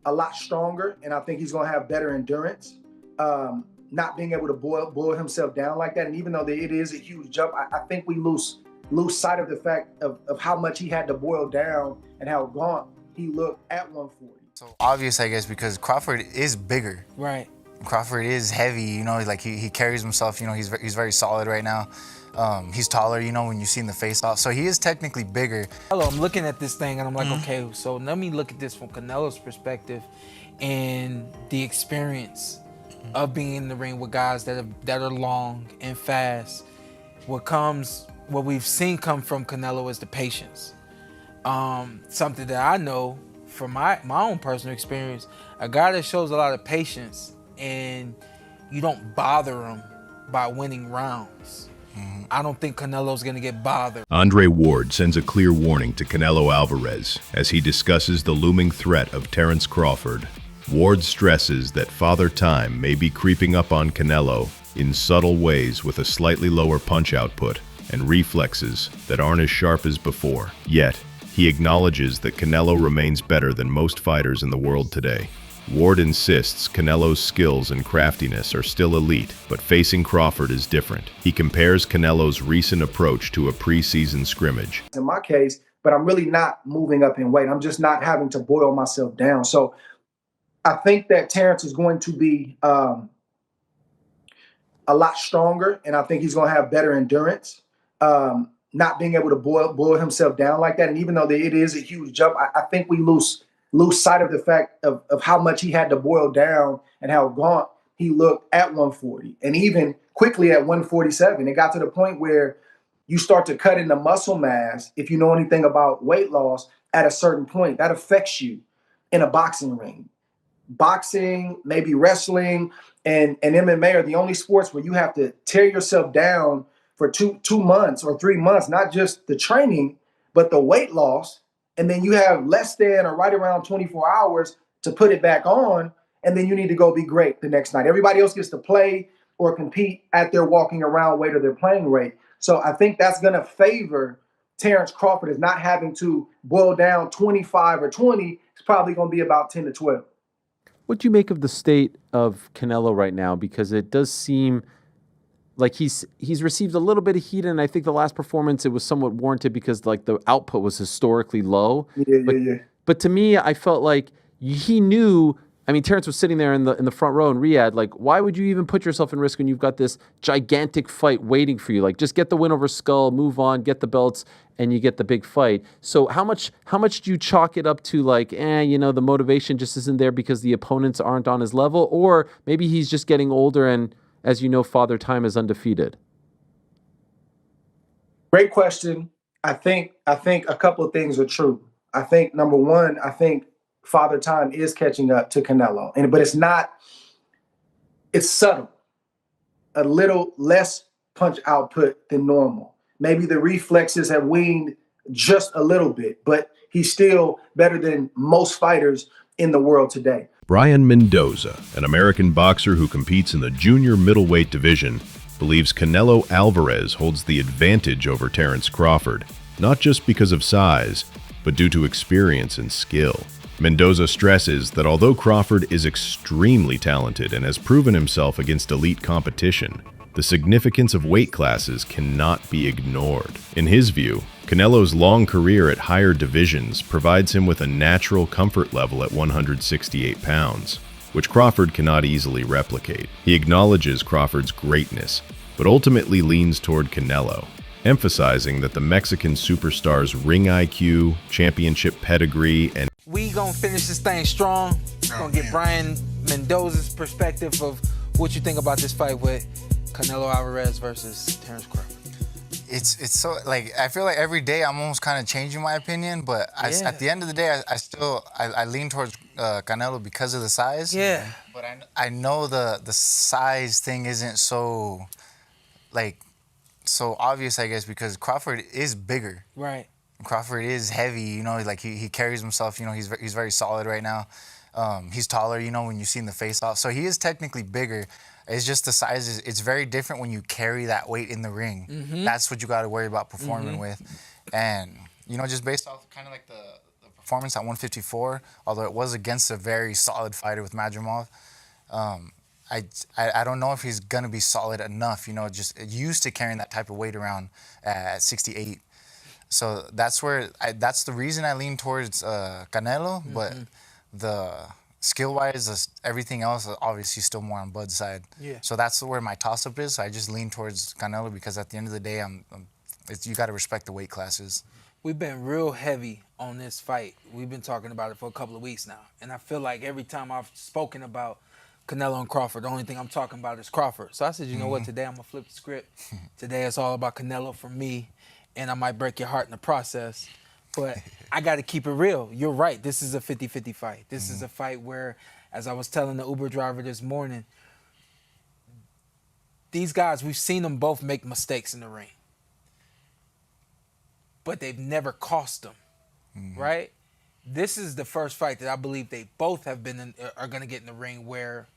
a lot stronger, and I think he's going to have better endurance. Not being able to boil himself down like that, and even though it is a huge jump, I think we lose sight of the fact of how much he had to boil down and how gaunt he looked at 140. So obvious, I guess, because Crawford is bigger. Right. Crawford is heavy, you know, like he carries himself, you know, he's very solid right now. He's taller, you know, when you see in the face off. So he is technically bigger. Hello, I'm looking at this thing and I'm like, okay, so let me look at this from Canelo's perspective and the experience of being in the ring with guys that are long and fast. What we've seen come from Canelo is the patience. Something that I know from my own personal experience, a guy that shows a lot of patience and you don't bother him by winning rounds. I don't think Canelo's gonna get bothered. Andre Ward sends a clear warning to Canelo Alvarez as he discusses the looming threat of Terence Crawford. Ward stresses that Father Time may be creeping up on Canelo in subtle ways with a slightly lower punch output and reflexes that aren't as sharp as before. Yet, he acknowledges that Canelo remains better than most fighters in the world today. Ward insists Canelo's skills and craftiness are still elite, but facing Crawford is different. He compares Canelo's recent approach to a preseason scrimmage. In my case, but I'm really not moving up in weight. I'm just not having to boil myself down. So I think that Terence is going to be a lot stronger, and I think he's going to have better endurance. Not being able to boil himself down like that, and even though it is a huge jump, I think we lose sight of the fact of how much he had to boil down and how gaunt he looked at 140, and even quickly at 147. It got to the point where you start to cut into muscle mass. If you know anything about weight loss, at a certain point, that affects you in a boxing ring. Boxing, maybe wrestling, and MMA are the only sports where you have to tear yourself down for two months or 3 months, not just the training, but the weight loss. And then you have less than or right around 24 hours to put it back on, and then you need to go be great the next night. Everybody else gets to play or compete at their walking around weight or their playing weight. So I think that's going to favor Terence Crawford as not having to boil down 25 or 20. It's probably going to be about 10 to 12. What do you make of the state of Canelo right now? Because it does seem like he's received a little bit of heat, and I think the last performance, it was somewhat warranted because like the output was historically low. Yeah. But to me, I felt like he knew. I mean, Terence was sitting there in the front row in Riyadh. Like, why would you even put yourself in risk when you've got this gigantic fight waiting for you? Like, just get the win over Skull, move on, get the belts, and you get the big fight. So how much do you chalk it up to like, the motivation just isn't there because the opponents aren't on his level, or maybe he's just getting older and, as you know, Father Time is undefeated? Great question. I think a couple of things are true. I think number one, I think Father Time is catching up to Canelo, but it's subtle, a little less punch output than normal. Maybe the reflexes have weaned just a little bit, but he's still better than most fighters in the world today. Brian Mendoza, an American boxer who competes in the junior middleweight division, believes Canelo Alvarez holds the advantage over Terence Crawford, not just because of size, but due to experience and skill. Mendoza stresses that although Crawford is extremely talented and has proven himself against elite competition, the significance of weight classes cannot be ignored. In his view, Canelo's long career at higher divisions provides him with a natural comfort level at 168 pounds, which Crawford cannot easily replicate. He acknowledges Crawford's greatness, but ultimately leans toward Canelo, emphasizing that the Mexican superstar's ring IQ, championship pedigree, and We gonna finish this thing strong. Gonna get Brian Mendoza's perspective of what you think about this fight with Canelo Alvarez versus Terence Crawford. It's so, like, I feel like every day I'm almost kind of changing my opinion, but at the end of the day, I lean towards Canelo because of the size. Yeah. But I know the size thing isn't so, like, so obvious, I guess, because Crawford is bigger. Right. Crawford is heavy, you know, like he carries himself, you know, he's very solid right now. He's taller, you know, when you see in the face off. So he is technically bigger. It's just the size it's very different when you carry that weight in the ring. That's what you got to worry about performing with. And, you know, just based off kind of like the performance at 154, although it was against a very solid fighter with Madrimov. I don't know if he's gonna be solid enough. Just used to carrying that type of weight around at 68. So that's that's the reason I lean towards Canelo. But the skill-wise, everything else obviously still more on Bud's side. Yeah. So that's where my toss-up is. I just lean towards Canelo because at the end of the day, you got to respect the weight classes. We've been real heavy on this fight. We've been talking about it for a couple of weeks now. And I feel like every time I've spoken about Canelo and Crawford, the only thing I'm talking about is Crawford. So I said, you know what, today I'm going to flip the script. Today it's all about Canelo for me, and I might break your heart in the process. But I got to keep it real. You're right. This is a 50-50 fight. This is a fight where, as I was telling the Uber driver this morning, these guys, we've seen them both make mistakes in the ring. But they've never cost them, right? This is the first fight that I believe they both are going to get in the ring where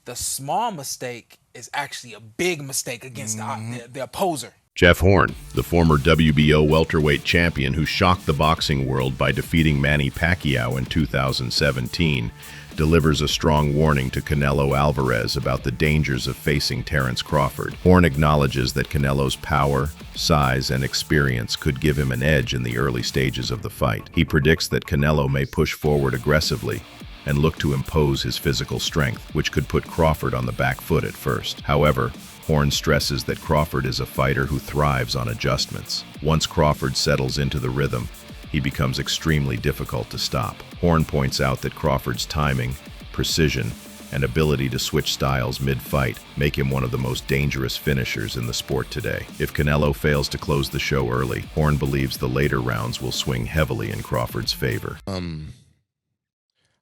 the small mistake is actually a big mistake against the opposer. Jeff Horn, the former WBO welterweight champion who shocked the boxing world by defeating Manny Pacquiao in 2017, delivers a strong warning to Canelo Alvarez about the dangers of facing Terence Crawford. Horn acknowledges that Canelo's power, size, and experience could give him an edge in the early stages of the fight. He predicts that Canelo may push forward aggressively and look to impose his physical strength, which could put Crawford on the back foot at first. However, Horn stresses that Crawford is a fighter who thrives on adjustments. Once Crawford settles into the rhythm, he becomes extremely difficult to stop. Horn points out that Crawford's timing, precision, and ability to switch styles mid-fight make him one of the most dangerous finishers in the sport today. If Canelo fails to close the show early, Horn believes the later rounds will swing heavily in Crawford's favor.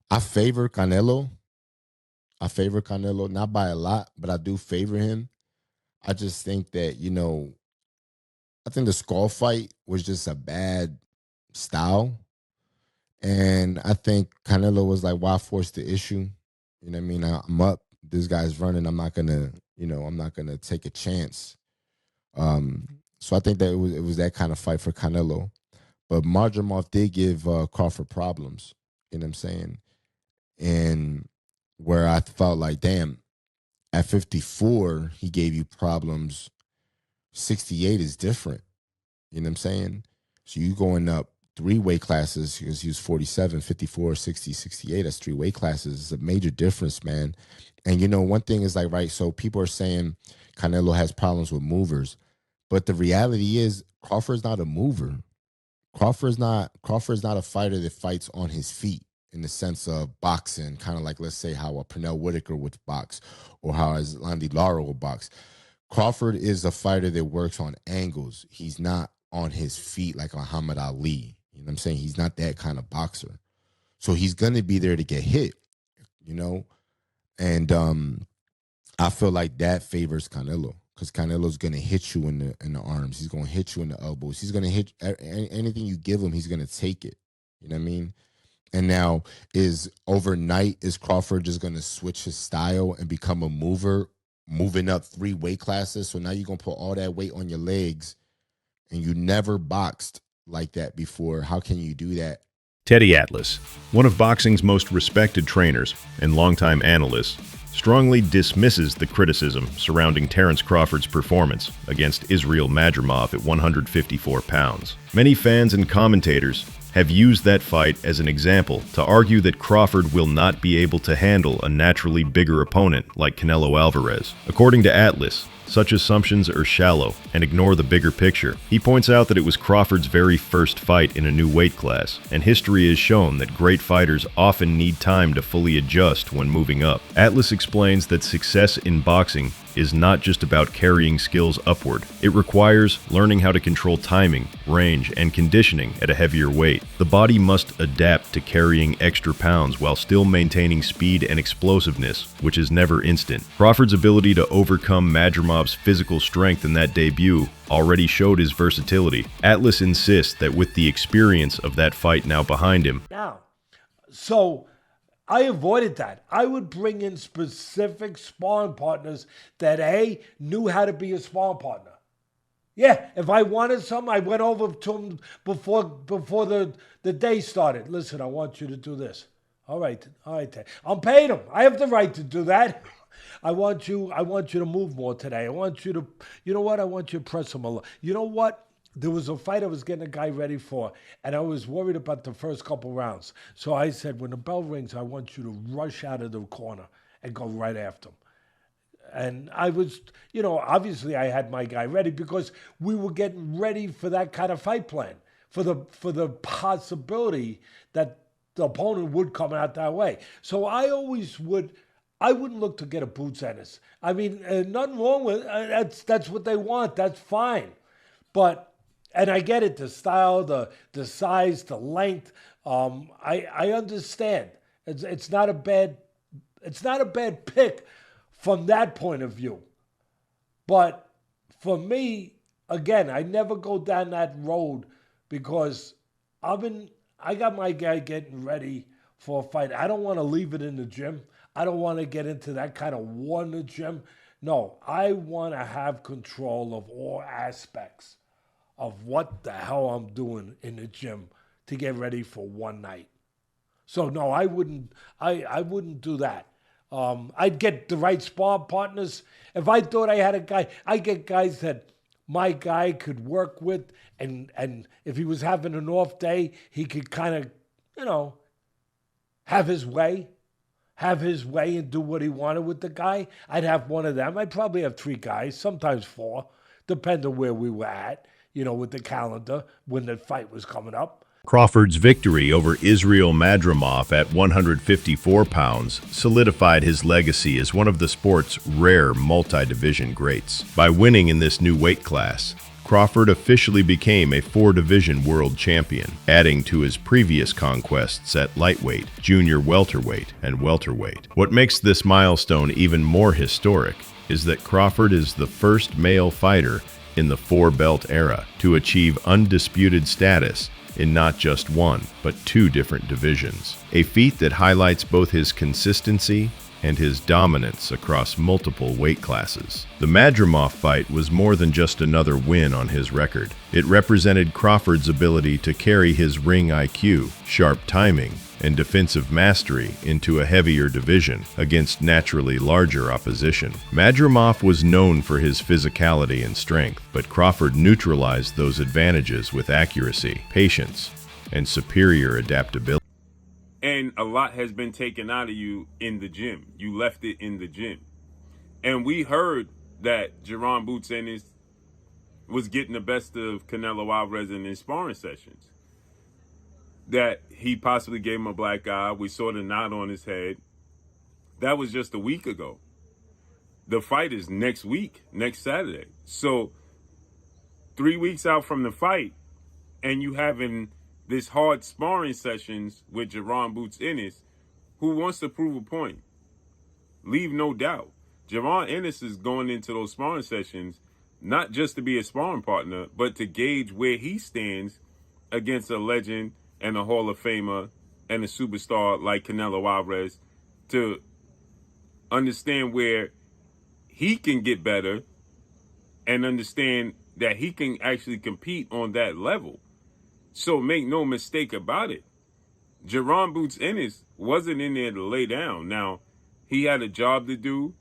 I favor Canelo. Not by a lot, but I do favor him. I just think that, I think the Skull fight was just a bad style. And I think Canelo was like, why force the issue? You know what I mean? I'm up. This guy's running. I'm not gonna take a chance. So I think that it was that kind of fight for Canelo. But Madrimov did give Crawford problems. You know what I'm saying? And where I felt like, damn, at 54, he gave you problems. 68 is different. You know what I'm saying? So you going up 3 weight classes, because he was 47, 54, 60, 68. That's 3 weight classes. It's a major difference, man. And one thing is like, right, so people are saying Canelo has problems with movers. But the reality is Crawford's not a mover. Crawford's not a fighter that fights on his feet in the sense of boxing, kind of like, let's say, how a Pernell Whitaker would box or how Landy Lara would box. Crawford is a fighter that works on angles. He's not on his feet like Muhammad Ali. You know what I'm saying? He's not that kind of boxer. So he's going to be there to get hit, And I feel like that favors Canelo because Canelo's going to hit you in the arms. He's going to hit you in the elbows. He's going to hit anything you give him, he's going to take it. You know what I mean? And now is Crawford just going to switch his style and become a mover, moving up 3 weight classes? So now you're going to put all that weight on your legs and you never boxed like that before. How can you do that? Teddy Atlas, one of boxing's most respected trainers and longtime analysts, strongly dismisses the criticism surrounding Terence Crawford's performance against Israel Madrimov at 154 pounds. Many fans and commentators have used that fight as an example to argue that Crawford will not be able to handle a naturally bigger opponent like Canelo Alvarez. According to Atlas, such assumptions are shallow and ignore the bigger picture. He points out that it was Crawford's very first fight in a new weight class, and history has shown that great fighters often need time to fully adjust when moving up. Atlas explains that success in boxing is not just about carrying skills upward. It requires learning how to control timing, range, and conditioning at a heavier weight. The body must adapt to carrying extra pounds while still maintaining speed and explosiveness, which is never instant. Crawford's ability to overcome Madrimov's physical strength in that debut already showed his versatility. Atlas insists that with the experience of that fight now behind him, So I avoided that. I would bring in specific sparring partners that, A, knew how to be a sparring partner. Yeah, if I wanted something, I went over to him before the day started. Listen, I want you to do this. All right, I'm paying him. I have the right to do that. I want you to move more today. I want you to, you know what? I want you to press him a lot. You know what? There was a fight I was getting a guy ready for, and I was worried about the first couple rounds. So I said, when the bell rings, I want you to rush out of the corner and go right after him. And I was, obviously I had my guy ready because we were getting ready for that kind of fight plan, for the possibility that the opponent would come out that way. So I wouldn't look to get a boots Ennis. I mean, nothing wrong with that's what they want. That's fine, and I get it, the style, the size, the length. I understand. It's not a bad pick from that point of view. But for me, again, I never go down that road because I got my guy getting ready for a fight. I don't want to leave it in the gym. I don't want to get into that kind of war in the gym. No, I want to have control of all aspects of what the hell I'm doing in the gym to get ready for one night. So no, I wouldn't do that. I'd get the right spar partners. If I thought I had a guy, I get guys that my guy could work with, and if he was having an off day, he could kind of, have his way and do what he wanted with the guy. I'd have one of them. I'd probably have 3 guys, sometimes 4, depending on where we were at, with the calendar when the fight was coming up. Crawford's victory over Israel Madrimov at 154 pounds solidified his legacy as one of the sport's rare multi-division greats. By winning in this new weight class, Crawford officially became a 4-division world champion, adding to his previous conquests at lightweight, junior welterweight, and welterweight. What makes this milestone even more historic is that Crawford is the first male fighter in the 4-belt era to achieve undisputed status in not just one, but 2 different divisions, a feat that highlights both his consistency and his dominance across multiple weight classes. The Madrimov fight was more than just another win on his record. It represented Crawford's ability to carry his ring IQ, sharp timing, and defensive mastery into a heavier division against naturally larger opposition. Madrimov was known for his physicality and strength, but Crawford neutralized those advantages with accuracy, patience, and superior adaptability. And a lot has been taken out of you in the gym. You left it in the gym. And we heard that Jaron Boots Ennis was getting the best of Canelo Alvarez in his sparring sessions. That he possibly gave him a black eye. We saw the knot on his head. That was just a week ago. The fight is next week, next Saturday. So 3 weeks out from the fight, and you having this hard sparring sessions with Jaron Boots Ennis, who wants to prove a point. Leave no doubt. Jaron Ennis is going into those sparring sessions not just to be a sparring partner, but to gauge where he stands against a legend and a Hall of Famer and a superstar like Canelo Alvarez, to understand where he can get better and understand that he can actually compete on that level. So make no mistake about it. Jaron Boots Ennis wasn't in there to lay down. Now, he had a job to do.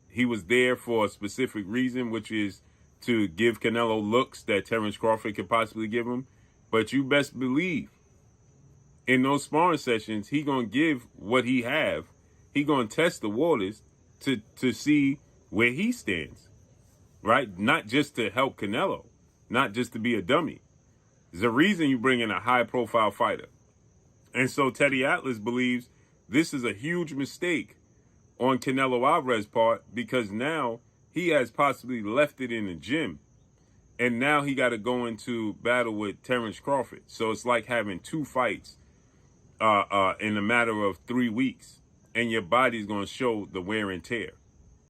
He was there for a specific reason, which is to give Canelo looks that Terence Crawford could possibly give him. But you best believe, in those sparring sessions, he gonna give what he have. He gonna test the waters to see where he stands, right? Not just to help Canelo, not just to be a dummy. There's a reason you bring in a high-profile fighter. And so Teddy Atlas believes this is a huge mistake on Canelo Alvarez's part, because now he has possibly left it in the gym. And now he got to go into battle with Terence Crawford. So it's like having 2 fights in a matter of 3 weeks, and your body's going to show the wear and tear.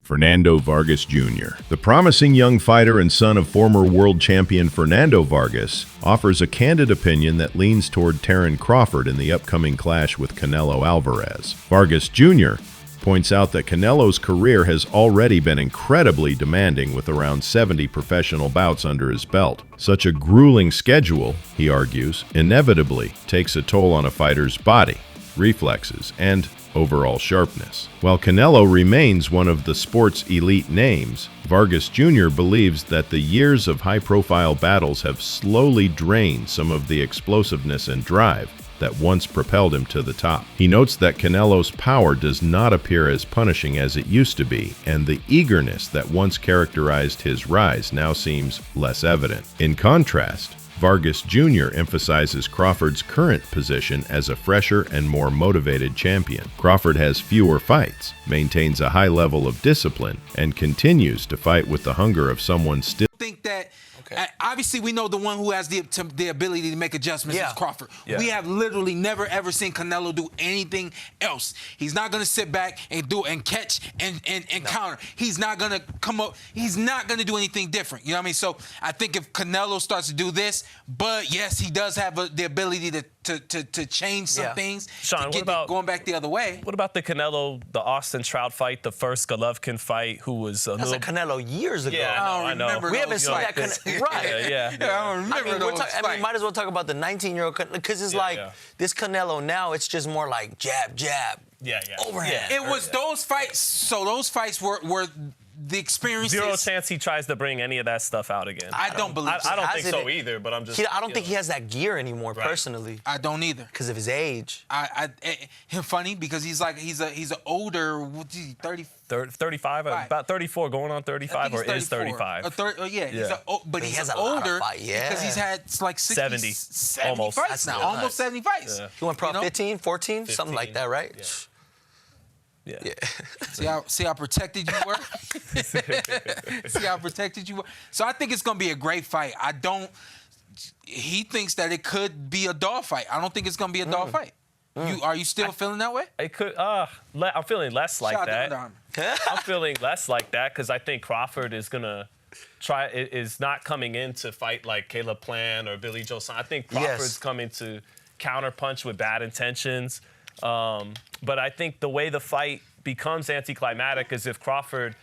Fernando Vargas Jr. The promising young fighter and son of former world champion Fernando Vargas offers a candid opinion that leans toward Terence Crawford in the upcoming clash with Canelo Alvarez. Vargas Jr. points out that Canelo's career has already been incredibly demanding with around 70 professional bouts under his belt. Such a grueling schedule, he argues, inevitably takes a toll on a fighter's body, reflexes, and overall sharpness. While Canelo remains one of the sport's elite names, Vargas Jr. believes that the years of high-profile battles have slowly drained some of the explosiveness and drive that once propelled him to the top. He notes that Canelo's power does not appear as punishing as it used to be, and the eagerness that once characterized his rise now seems less evident. In contrast, Vargas Jr. emphasizes Crawford's current position as a fresher and more motivated champion. Crawford has fewer fights, maintains a high level of discipline, and continues to fight with the hunger of someone still. I think that obviously we know the one who has the ability to make adjustments is Crawford. We have literally never ever seen Canelo do anything else. He's not gonna sit back and do and catch and counter. He's not gonna come up. He's not gonna do anything different. You know what I mean? So I think if Canelo starts to do this, but yes, he does have the ability to change some things. Sean, to get going back the other way? What about the Austin Trout fight, the first Golovkin fight, who was a That's a Canelo years ago. Yeah, I know. We haven't seen that right. I don't remember those we might as well talk about the 19-year-old because it's this Canelo now. It's just more like jab, jab, overhand. It was those fights. So those fights were the experiences. Zero chance he tries to bring any of that stuff out again. I don't believe so. I don't think so either, but I'm just... I don't think he has that gear anymore, personally. I don't either. Because of his age. Him funny because he's an older, 35, about 34, going on 35, or is 35. But he's has older because because he's had like 60, 70 almost. fights now, almost 70 fights. Yeah. He went pro 15, 14, something like that, right? Yeah. See how protected you were? See how protected you were? So I think it's going to be a great fight. He thinks that it could be a dog fight. I don't think it's going to be a dog fight. Are you still feeling that way? It could. I'm feeling less like that. I'm feeling less like that because I think Crawford is gonna is not coming in to fight like Caleb Plant or Billy Joe Saunders. I think Crawford's coming to counterpunch with bad intentions. But I think the way the fight becomes anticlimactic is if Crawford,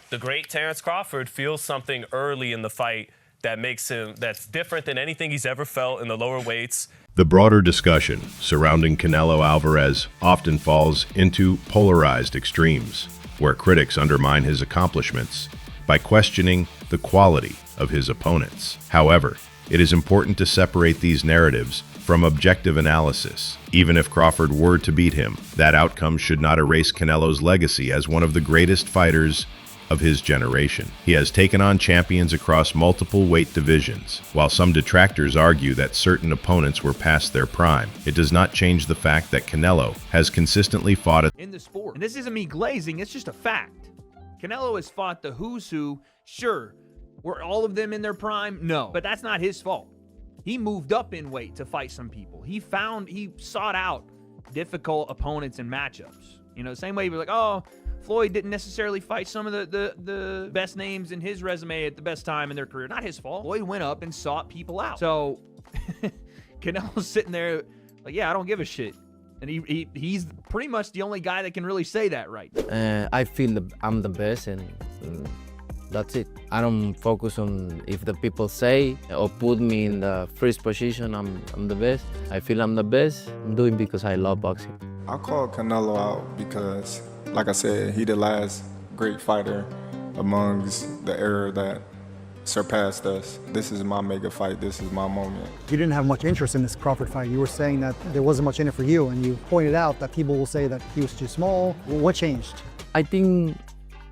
the great Terence Crawford, feels something early in the fight that makes him, that's different than anything he's ever felt in the lower weights. The broader discussion surrounding Canelo Alvarez often falls into polarized extremes, where critics undermine his accomplishments by questioning the quality of his opponents. However, it is important to separate these narratives from objective analysis. Even if Crawford were to beat him, that outcome should not erase Canelo's legacy as one of the greatest fighters of his generation. He has taken on champions across multiple weight divisions. While some detractors argue that certain opponents were past their prime, it does not change the fact that Canelo has consistently fought in the sport. And this isn't me glazing, it's just a fact. Canelo has fought the who's who. Sure, were all of them in their prime? No, but that's not his fault. He moved up in weight to fight some people. He sought out difficult opponents and matchups. You know, the same way you're like, oh, Floyd didn't necessarily fight some of the best names in his resume at the best time in their career. Not his fault. Floyd went up and sought people out. So Canelo's sitting there like, yeah, I don't give a shit. And he's pretty much the only guy that can really say that right. I feel I'm the best, and that's it. I don't focus on if the people say or put me in the first position, I'm the best. I feel I'm the best. I'm doing because I love boxing. I called Canelo out because, like I said, he the last great fighter amongst the era that surpassed us. This is my mega fight. This is my moment. You didn't have much interest in this Crawford fight. You were saying that there wasn't much in it for you, and you pointed out that people will say that he was too small. What changed? I think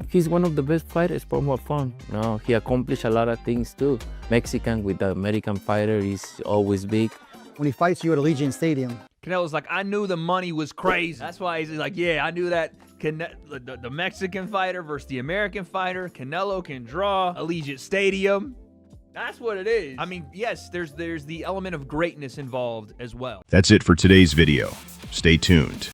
he's one of the best fighters for more fun. No, he accomplished a lot of things too. Mexican with the American fighter is always big. When he fights you at Allegiant Stadium, Canelo's like, I knew the money was crazy. That's why he's like, yeah, I knew that the Mexican fighter versus the American fighter. Canelo can draw Allegiant Stadium. That's what it is. I mean, yes, there's the element of greatness involved as well. That's it for today's video. Stay tuned.